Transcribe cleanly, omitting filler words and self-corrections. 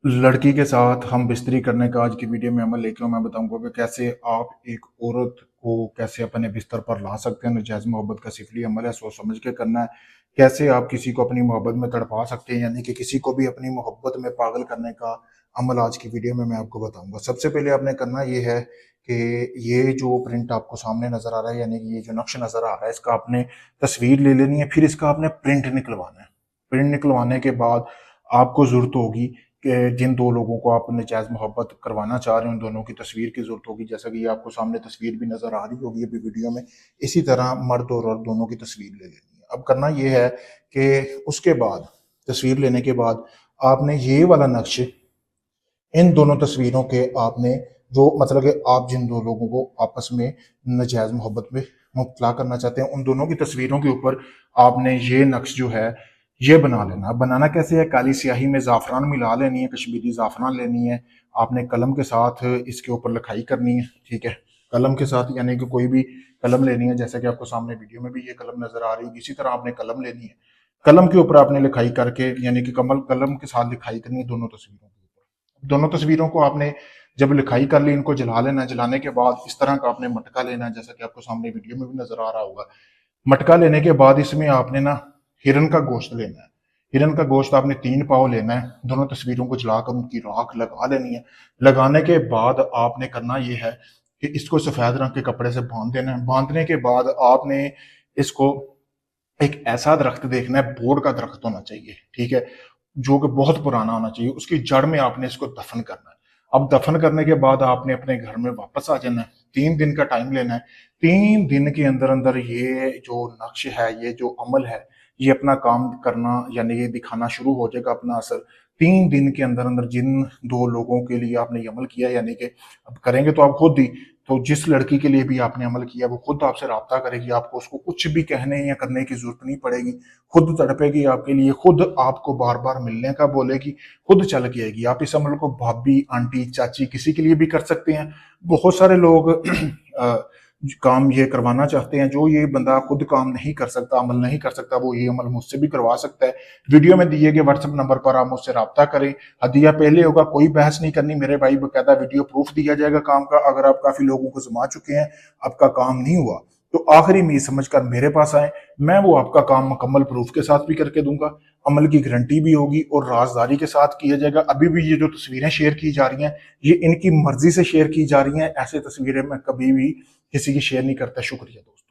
लड़की के साथ हम बिस्तरी करने का आज की वीडियो में अमल लेके मैं बताऊंगा कि कैसे आप एक औरत को कैसे अपने बिस्तर पर ला सकते हैं। नजायज़ मोहब्बत का सिफली अमल है, सोच समझ के करना है। कैसे आप किसी को अपनी मोहब्बत में तड़पा सकते हैं, यानी कि किसी को भी अपनी मोहब्बत में पागल करने का अमल आज की वीडियो में मैं आपको बताऊंगा। सबसे पहले आपने करना ये है कि ये जो प्रिंट आपको सामने नजर आ रहा है, यानी कि ये जो नक्श नजर आ रहा है, इसका आपने तस्वीर ले लेनी है। फिर इसका आपने प्रिंट निकलवाना है। प्रिंट निकलवाने के बाद आपको जरूरत होगी कि जिन दो लोगों को आप नजायज़ मोहब्बत करवाना चाह रहे हैं उन दोनों की तस्वीर की ज़रूरत होगी। जैसा कि ये आपको सामने तस्वीर भी नज़र आ रही होगी अभी वीडियो में। इसी तरह मर्द और औरत दोनों की तस्वीर ले लेनी है। अब करना ये है कि उसके बाद तस्वीर लेने के बाद आपने ये वाला नक्श इन दोनों तस्वीरों के आपने जो मतलब कि आप जिन दो लोगों को आपस में नजायज़ मोहब्बत में मुब्तला करना चाहते हैं उन दोनों की तस्वीरों के ऊपर आपने ये नक्श जो है ये बना लेना। अब बनाना कैसे है, काली स्याही में ज़ाफ़रान मिला लेनी है, कश्मीरी ज़ाफ़रान लेनी है। आपने कलम के साथ इसके ऊपर लिखाई करनी है, ठीक है। कलम के साथ यानी कि कोई भी कलम लेनी है, जैसा कि आपको सामने वीडियो में भी ये कलम नजर आ रही है। इसी तरह आपने कलम लेनी है, कलम के ऊपर आपने लिखाई करके यानी कि कमल कलम के साथ लिखाई करनी है दोनों तस्वीरों के ऊपर। दोनों तस्वीरों को आपने जब लिखाई कर ली, इनको जला लेना है। जलाने के बाद इस तरह का आपने मटका लेना है, जैसा कि आपको सामने वीडियो में भी नजर आ रहा होगा। मटका लेने के बाद इसमें आपने ना हिरन का गोश्त लेना है। हिरन का गोश्त आपने 3 पाव लेना है। दोनों तस्वीरों को जलाकर उनकी राख लगा लेनी है। लगाने के बाद आपने करना यह है कि इसको सफेद रंग के कपड़े से बांध देना है। बांधने के बाद आपने इसको एक ऐसा दरख्त देखना है, बोर्ड का दरख्त होना चाहिए, ठीक है, जो कि बहुत पुराना होना चाहिए। उसकी जड़ में आपने इसको दफन करना है। अब दफन करने के बाद आपने अपने घर में वापस आ जाना है। 3 दिन का टाइम लेना है। 3 दिन के अंदर अंदर ये जो नक्श है, ये जो अमल है, ये अपना काम करना यानी ये दिखाना शुरू हो जाएगा अपना असर। 3 दिन के अंदर अंदर जिन दो लोगों के लिए आपने ये अमल किया, यानी कि अब करेंगे तो आप खुद ही, तो जिस लड़की के लिए भी आपने अमल किया वो खुद आपसे राब्ता करेगी। आपको उसको कुछ भी कहने या करने की जरूरत नहीं पड़ेगी। खुद तड़पेगी आपके लिए, खुद आपको बार बार मिलने का बोलेगी, खुद चल के आएगी। आप इस अमल को भाभी, आंटी, चाची किसी के लिए भी कर सकते हैं। बहुत सारे लोग काम ये करवाना चाहते हैं। जो ये बंदा खुद काम नहीं कर सकता, अमल नहीं कर सकता, वो ये अमल मुझसे भी करवा सकता है। वीडियो में दिए गए व्हाट्सएप नंबर पर आप मुझसे राब्ता करें। हदिया पहले होगा, कोई बहस नहीं करनी मेरे भाई। बकायदा वीडियो प्रूफ दिया जाएगा काम का। अगर आप काफी लोगों को जमा चुके हैं, आपका काम नहीं हुआ, तो आखिरी उम्मीद समझकर मेरे पास आए। मैं वो आपका काम मुकम्मल प्रूफ के साथ भी करके दूंगा। अमल की गारंटी भी होगी और राजदारी के साथ किया जाएगा। अभी भी ये जो तस्वीरें शेयर की जा रही हैं, ये इनकी मर्जी से शेयर की जा रही हैं। ऐसे तस्वीरें मैं कभी भी किसी की शेयर नहीं करता। शुक्रिया दोस्तों।